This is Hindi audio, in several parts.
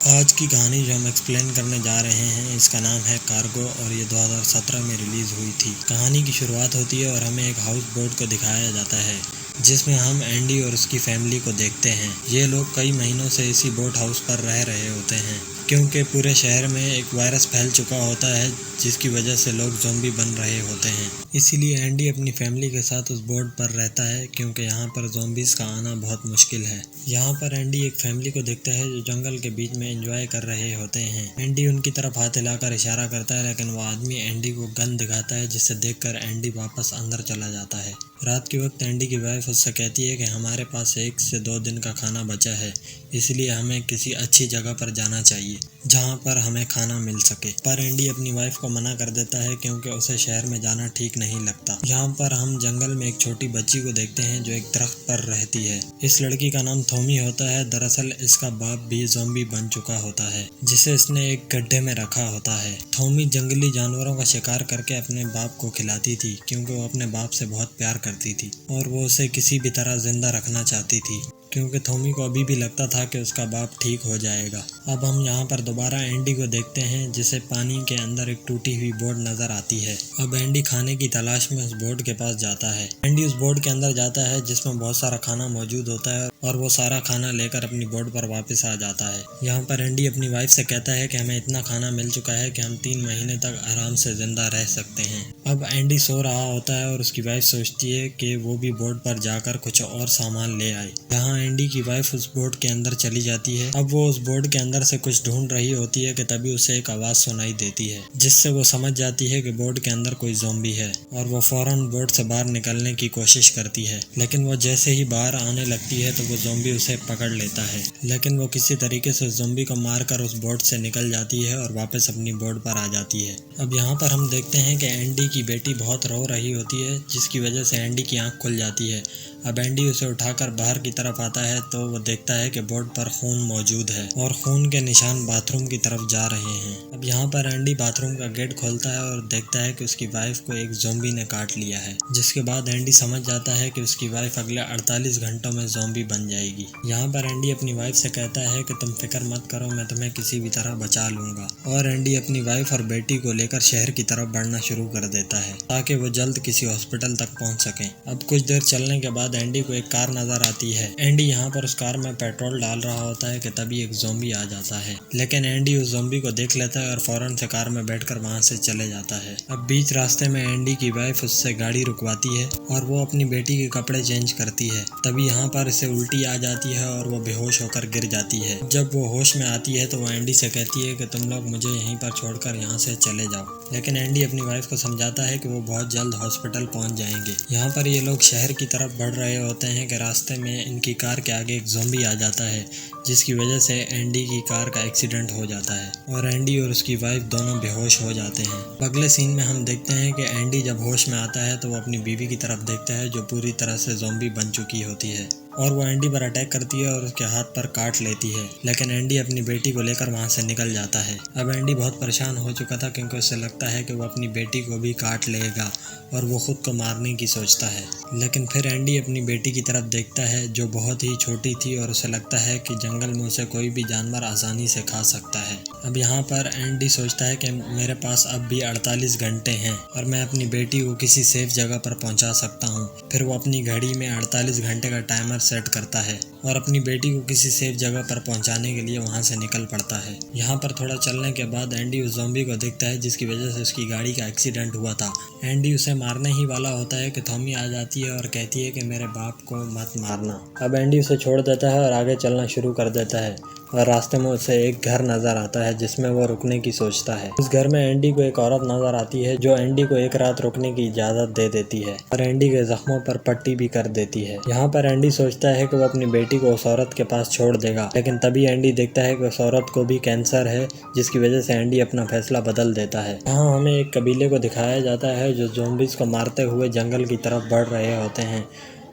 आज की कहानी जो हम एक्सप्लेन करने जा रहे हैं इसका नाम है कार्गो और ये 2017 में रिलीज़ हुई थी। कहानी की शुरुआत होती है और हमें एक हाउस बोट को दिखाया जाता है जिसमें हम एंडी और उसकी फैमिली को देखते हैं। ये लोग कई महीनों से इसी बोट हाउस पर रह रहे होते हैं क्योंकि पूरे शहर में एक वायरस फैल चुका होता है जिसकी वजह से लोग ज़ॉम्बी बन रहे होते हैं। इसीलिए एंडी अपनी फैमिली के साथ उस बोट पर रहता है क्योंकि यहाँ पर ज़ॉम्बीज़ का आना बहुत मुश्किल है। यहाँ पर एंडी एक फैमिली को देखता है जो जंगल के बीच में एंजॉय कर रहे होते हैं। एंडी उनकी तरफ हाथ हिलाकर इशारा करता है लेकिन वो आदमी एंडी को गन दिखाता है जिसे देखकर एंडी वापस अंदर चला जाता है। रात के वक्त एंडी की वाइफ उससे कहती है कि हमारे पास 1 से 2 दिन का खाना बचा है, इसलिए हमें किसी अच्छी जगह पर जाना चाहिए जहाँ पर हमें खाना मिल सके। पर एंडी अपनी वाइफ को मना कर देता है क्योंकि उसे शहर में जाना ठीक नहीं लगता। यहाँ पर हम जंगल में एक छोटी बच्ची को देखते हैं जो एक दरख्त पर रहती है। इस लड़की का नाम थॉमी होता है। दरअसल इसका बाप भी ज़ॉम्बी बन चुका होता है जिसे इसने एक गड्ढे में रखा होता है। थॉमी जंगली जानवरों का शिकार करके अपने बाप को खिलाती थी क्योंकि वो अपने बाप से बहुत प्यार करती थी और वो उसे किसी भी तरह जिंदा रखना चाहती थी क्योंकि थॉमी को अभी भी लगता था कि उसका बाप ठीक हो जाएगा। अब हम यहाँ पर दोबारा एंडी को देखते हैं जिसे पानी के अंदर एक टूटी हुई बोट नजर आती है। अब एंडी खाने की तलाश में उस बोट के पास जाता है। एंडी उस बोट के अंदर जाता है जिसमें बहुत सारा खाना मौजूद होता है और वो सारा खाना लेकर अपनी बोट पर वापस आ जाता है। यहाँ पर एंडी अपनी वाइफ से कहता है कि हमें इतना खाना मिल चुका है कि हम 3 महीने तक आराम से जिंदा रह सकते हैं। अब एंडी सो रहा होता है और उसकी वाइफ सोचती है कि वो भी बोट पर जाकर कुछ और सामान ले आए। यहाँ एंडी की वाइफ उस बोट के अंदर चली जाती है। अब वो उस बोट के अंदर से कुछ ढूंढ रही होती है कि तभी उसे एक आवाज सुनाई देती है जिससे वो समझ जाती है कि बोट के अंदर कोई ज़ॉम्बी है और वो फौरन बोट से बाहर निकलने की कोशिश करती है। लेकिन वो जैसे ही बाहर आने लगती है तो वो ज़ॉम्बी उसे पकड़ लेता है, लेकिन वो किसी तरीके से उस ज़ॉम्बी को मारकर उस बोट से निकल जाती है और वापस अपनी बोट पर आ जाती है। अब यहाँ पर हम देखते हैं कि एंडी की बेटी बहुत रो रही होती है जिसकी वजह से एंडी की आंख खुल जाती है। अब एंडी उसे उठाकर बाहर की तरफ आता है तो वो देखता है कि बोर्ड पर खून मौजूद है और खून के निशान बाथरूम की तरफ जा रहे हैं। अब यहाँ पर एंडी बाथरूम का गेट खोलता है और देखता है कि उसकी वाइफ को एक ज़ॉम्बी ने काट लिया है, जिसके बाद एंडी समझ जाता है कि उसकी वाइफ अगले 48 घंटों में ज़ॉम्बी बन जाएगी। यहाँ पर एंडी अपनी वाइफ से कहता है कि तुम फिक्र मत करो, मैं तुम्हें किसी भी तरह बचा लूंगा। और एंडी अपनी वाइफ और बेटी को लेकर शहर की तरफ बढ़ना शुरू कर देता है ताकि वो जल्द किसी हॉस्पिटल तक पहुँच सकें। अब कुछ देर चलने के बाद एंडी को एक कार नजर आती है। एंडी यहाँ पर उस कार में पेट्रोल डाल रहा होता है कि तभी एक ज़ॉम्बी आ जाता है, लेकिन एंडी उस ज़ॉम्बी को देख लेता है और फौरन से कार में बैठकर वहाँ से चले जाता है। अब बीच रास्ते में एंडी की वाइफ उससे गाड़ी रुकवाती है और वो अपनी बेटी के कपड़े चेंज करती है। तभी यहाँ पर इसे उल्टी आ जाती है और वो बेहोश होकर गिर जाती है। जब वो होश में आती है तो वो एंडी से कहती है कि तुम लोग मुझे यहीं पर छोड़कर यहाँ से चले जाओ, लेकिन एंडी अपनी वाइफ को समझाता है कि वो बहुत जल्द हॉस्पिटल पहुँच जाएंगे। यहाँ पर ये लोग शहर की तरफ बढ़ रहे होते हैं कि रास्ते में इनकी कार के आगे एक ज़ॉम्बी आ जाता है जिसकी वजह से एंडी की कार का एक्सीडेंट हो जाता है और एंडी और उसकी वाइफ दोनों बेहोश हो जाते हैं। अगले सीन में हम देखते हैं कि एंडी जब होश में आता है तो वो अपनी बीवी की तरफ देखता है जो पूरी तरह से ज़ॉम्बी बन चुकी होती है और वो एंडी पर अटैक करती है और उसके हाथ पर काट लेती है, लेकिन एंडी अपनी बेटी को लेकर वहाँ से निकल जाता है। अब एंडी बहुत परेशान हो चुका था क्योंकि उसे लगता है कि वो अपनी बेटी को भी काट लेगा और वो खुद को मारने की सोचता है, लेकिन फिर एंडी अपनी बेटी की तरफ देखता है जो बहुत ही छोटी थी और उसे लगता है कि जंगल में उसे कोई भी जानवर आसानी से खा सकता है। अब यहाँ पर एंडी सोचता है कि मेरे पास अब भी 48 घंटे हैं और मैं अपनी बेटी को किसी सेफ जगह पर पहुँचा सकता हूँ। फिर वो अपनी घड़ी में 48 घंटे का टाइमर सेट करता है और अपनी बेटी को किसी सेफ जगह पर पहुंचाने के लिए वहां से निकल पड़ता है। यहाँ पर थोड़ा चलने के बाद एंडी उस ज़ॉम्बी को देखता है जिसकी वजह से उसकी गाड़ी का एक्सीडेंट हुआ था। एंडी उसे मारने ही वाला होता है कि थॉमी आ जाती है और कहती है कि मेरे बाप को मत मारना। अब एंडी उसे छोड़ देता है और आगे चलना शुरू कर देता है और रास्ते में उसे एक घर नजर आता है जिसमें वो रुकने की सोचता है। उस घर में एंडी को एक औरत नजर आती है जो एंडी को एक रात रुकने की इजाजत दे देती है और एंडी के जख्मों पर पट्टी भी कर देती है। यहाँ पर एंडी सोचता है कि वो अपनी बेटी को उस औरत के पास छोड़ देगा, लेकिन तभी एंडी देखता है कि उस औरत को भी कैंसर है जिसकी वजह से एंडी अपना फैसला बदल देता है। यहाँ हमें एक कबीले को दिखाया जाता है जो ज़ॉम्बीज़ को मारते हुए जंगल की तरफ बढ़ रहे होते हैं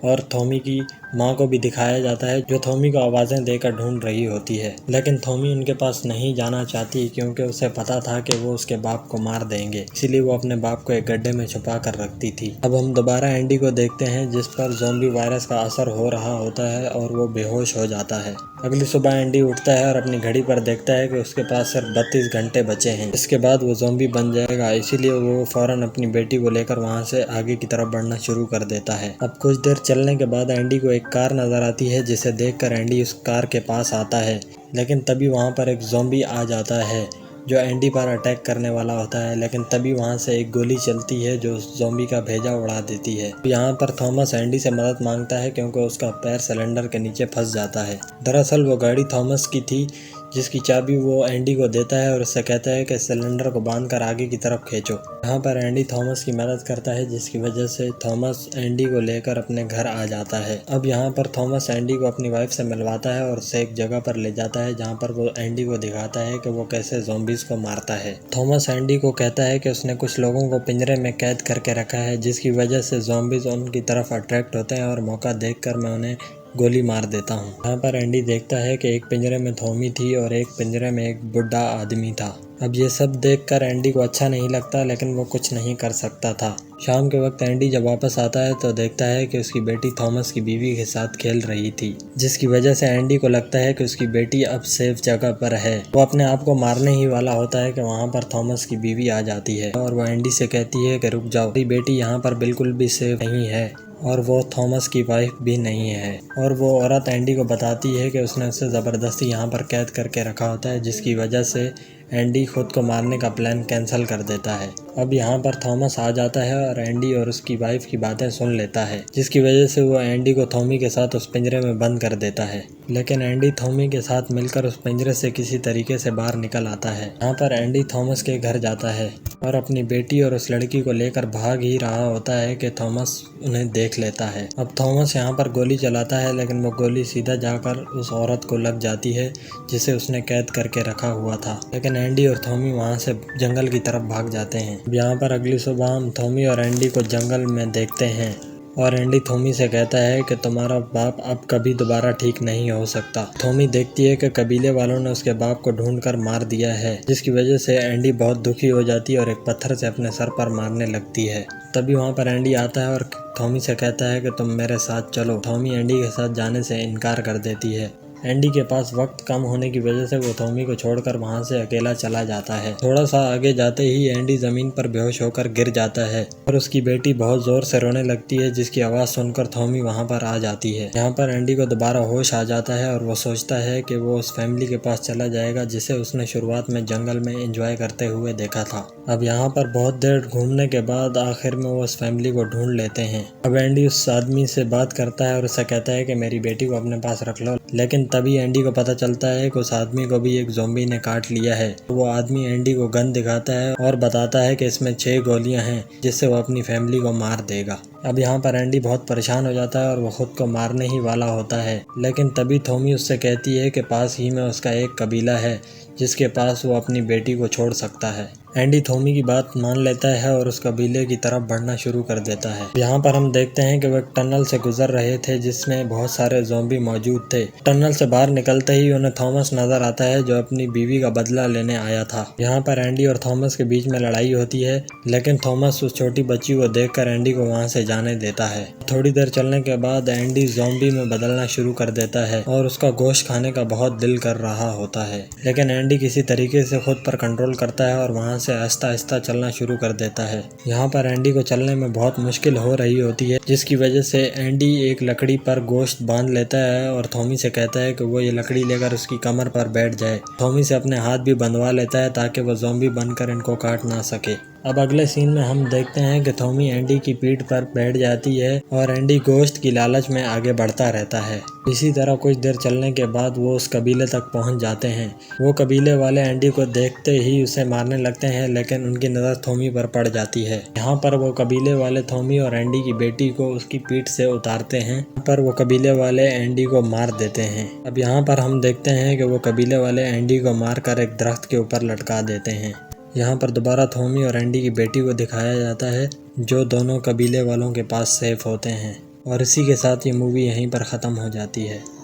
और थॉमी की माँ को भी दिखाया जाता है जो थॉमी को आवाज़ें देकर ढूंढ रही होती है, लेकिन थॉमी उनके पास नहीं जाना चाहती क्योंकि उसे पता था कि वो उसके बाप को मार देंगे, इसीलिए वो अपने बाप को एक गड्ढे में छुपा कर रखती थी। अब हम दोबारा एंडी को देखते हैं जिस पर ज़ॉम्बी वायरस का असर हो रहा होता है और वो बेहोश हो जाता है। अगली सुबह एंडी उठता है और अपनी घड़ी पर देखता है कि उसके पास सिर्फ 32 घंटे बचे हैं, इसके बाद वो ज़ॉम्बी बन जाएगा। इसीलिए वो फौरन अपनी बेटी को लेकर वहाँ से आगे की तरफ बढ़ना शुरू कर देता है। अब कुछ देर चलने के बाद एंडी को एक कार नजर आती है जिसे देखकर एंडी उस कार के पास आता है, लेकिन तभी वहाँ पर एक ज़ॉम्बी आ जाता है जो एंडी पर अटैक करने वाला होता है, लेकिन तभी वहाँ से एक गोली चलती है जो उस ज़ॉम्बी का भेजा उड़ा देती है। यहाँ पर थॉमस एंडी से मदद मांगता है क्योंकि उसका पैर सिलेंडर के नीचे फंस जाता है। दरअसल वो गाड़ी थॉमस की थी जिसकी चाबी वो एंडी को देता है और उससे कहता है कि सिलेंडर को बांधकर आगे की तरफ खींचो। यहाँ पर एंडी थॉमस की मदद करता है जिसकी वजह से थॉमस एंडी को लेकर अपने घर आ जाता है। अब यहाँ पर थॉमस एंडी को अपनी वाइफ से मिलवाता है और उसे एक जगह पर ले जाता है जहाँ पर वो एंडी को दिखाता है कि वो कैसे ज़ॉम्बीज को मारता है। थॉमस एंडी को कहता है कि उसने कुछ लोगों को पिंजरे में कैद करके रखा है जिसकी वजह से ज़ॉम्बीज उनकी तरफ अट्रैक्ट होते हैं और मौका देखकर मैं उन्हें गोली मार देता हूँ। यहाँ पर एंडी देखता है कि एक पिंजरे में थॉमी थी और एक पिंजरे में एक बुढ़ा आदमी था। अब ये सब देखकर एंडी को अच्छा नहीं लगता, लेकिन वो कुछ नहीं कर सकता था। शाम के वक्त एंडी जब वापस आता है तो देखता है कि उसकी बेटी थॉमस की बीवी के साथ खेल रही थी, जिसकी वजह से एंडी को लगता है कि उसकी बेटी अब सेफ जगह पर है। वो अपने आप को मारने ही वाला होता है कि वहाँ पर थॉमस की बीवी आ जाती है और वो एंडी से कहती है कि रुक जाओ, मेरी बेटी यहाँ पर बिल्कुल भी सेफ नहीं है और वो थॉमस की वाइफ भी नहीं है। और वो औरत एंडी को बताती है कि उसने उसे ज़बरदस्ती यहाँ पर कैद करके रखा होता है, जिसकी वजह से एंडी खुद को मारने का प्लान कैंसिल कर देता है। अब यहाँ पर थॉमस आ जाता है और एंडी और उसकी वाइफ की बातें सुन लेता है, जिसकी वजह से वो एंडी को थॉमी के साथ उस पिंजरे में बंद कर देता है। लेकिन एंडी थॉमी के साथ मिलकर उस पिंजरे से किसी तरीके से बाहर निकल आता है। यहाँ पर एंडी थॉमस के घर जाता है और अपनी बेटी और उस लड़की को लेकर भाग ही रहा होता है कि थॉमस उन्हें देख लेता है। अब थॉमस यहाँ पर गोली चलाता है, लेकिन वो गोली सीधा जाकर उस औरत को लग जाती है जिसे उसने कैद करके रखा हुआ था। लेकिन एंडी और थॉमी वहाँ से जंगल की तरफ भाग जाते हैं। यहाँ पर अगली सुबह हम थॉमी और एंडी को जंगल में देखते हैं और एंडी थॉमी से कहता है कि तुम्हारा बाप अब कभी दोबारा ठीक नहीं हो सकता। थॉमी देखती है कि कबीले वालों ने उसके बाप को ढूंढकर मार दिया है, जिसकी वजह से एंडी बहुत दुखी हो जाती है और एक पत्थर से अपने सर पर मारने लगती है। तभी वहाँ पर एंडी आता है और थॉमी से कहता है कि तुम मेरे साथ चलो। थॉमी एंडी के साथ जाने से इनकार कर देती है। एंडी के पास वक्त कम होने की वजह से वो थॉमी को छोड़कर वहाँ से अकेला चला जाता है। थोड़ा सा आगे जाते ही एंडी जमीन पर बेहोश होकर गिर जाता है और उसकी बेटी बहुत जोर से रोने लगती है, जिसकी आवाज़ सुनकर थॉमी वहाँ पर आ जाती है। यहाँ पर एंडी को दोबारा होश आ जाता है और वो सोचता है कि वो उस फैमिली के पास चला जाएगा जिसे उसने शुरुआत में जंगल में एंजॉय करते हुए देखा था। अब यहाँ पर बहुत देर घूमने के बाद आखिर में वो उस फैमिली को ढूंढ लेते हैं। अब एंडी उस आदमी से बात करता है और उससे कहता है कि मेरी बेटी को अपने पास रख लो, लेकिन तभी एंडी को पता चलता है कि उस आदमी को भी एक ज़ॉम्बी ने काट लिया है। वो आदमी एंडी को गन दिखाता है और बताता है कि इसमें 6 गोलियां हैं जिससे वो अपनी फैमिली को मार देगा। अब यहाँ पर एंडी बहुत परेशान हो जाता है और वो खुद को मारने ही वाला होता है, लेकिन तभी थॉमी उससे कहती है कि पास ही में उसका एक कबीला है जिसके पास वो अपनी बेटी को छोड़ सकता है। एंडी थॉमी की बात मान लेता है और उस कबीले की तरफ बढ़ना शुरू कर देता है। यहाँ पर हम देखते हैं कि वो एक टनल से गुजर रहे थे जिसमें बहुत सारे ज़ॉम्बी मौजूद थे। टनल से बाहर निकलते ही उन्हें थॉमस नजर आता है जो अपनी बीवी का बदला लेने आया था। यहाँ पर एंडी और थॉमस के बीच में लड़ाई होती है, लेकिन थॉमस उस छोटी बच्ची को देखकर एंडी को वहाँ से जाने देता है। थोड़ी देर चलने के बाद एंडी ज़ॉम्बी में बदलना शुरू कर देता है और उसका गोश्त खाने का बहुत दिल कर रहा होता है, लेकिन एंडी किसी तरीके से खुद पर कंट्रोल करता है और वहाँ से आहिस्ता आहिस्ता चलना शुरू कर देता है। यहाँ पर एंडी को चलने में बहुत मुश्किल हो रही होती है, जिसकी वजह से एंडी एक लकड़ी पर गोश्त बांध लेता है और थॉमी से कहता है कि वो ये लकड़ी लेकर उसकी कमर पर बैठ जाए। थॉमी से अपने हाथ भी बंधवा लेता है ताकि वो ज़ॉम्बी बनकर इनको काट ना सके। अब अगले सीन में हम देखते हैं कि थॉमी एंडी की पीठ पर बैठ जाती है और एंडी गोश्त की लालच में आगे बढ़ता रहता है। इसी तरह कुछ देर चलने के बाद वो उस कबीले तक पहुंच जाते हैं। वो कबीले वाले एंडी को देखते ही उसे मारने लगते हैं, लेकिन उनकी नज़र थॉमी पर पड़ जाती है। यहाँ पर वो कबीले वाले थॉमी और एंडी की बेटी को उसकी पीठ से उतारते हैं, पर वो कबीले वाले एंडी को मार देते हैं। अब यहाँ पर हम देखते हैं कि वो कबीले वाले एंडी को मारकर एक दरख्त के ऊपर लटका देते हैं। यहाँ पर दोबारा थॉमी और एंडी की बेटी को दिखाया जाता है जो दोनों कबीले वालों के पास सेफ होते हैं। और इसी के साथ ये मूवी यहीं पर ख़त्म हो जाती है।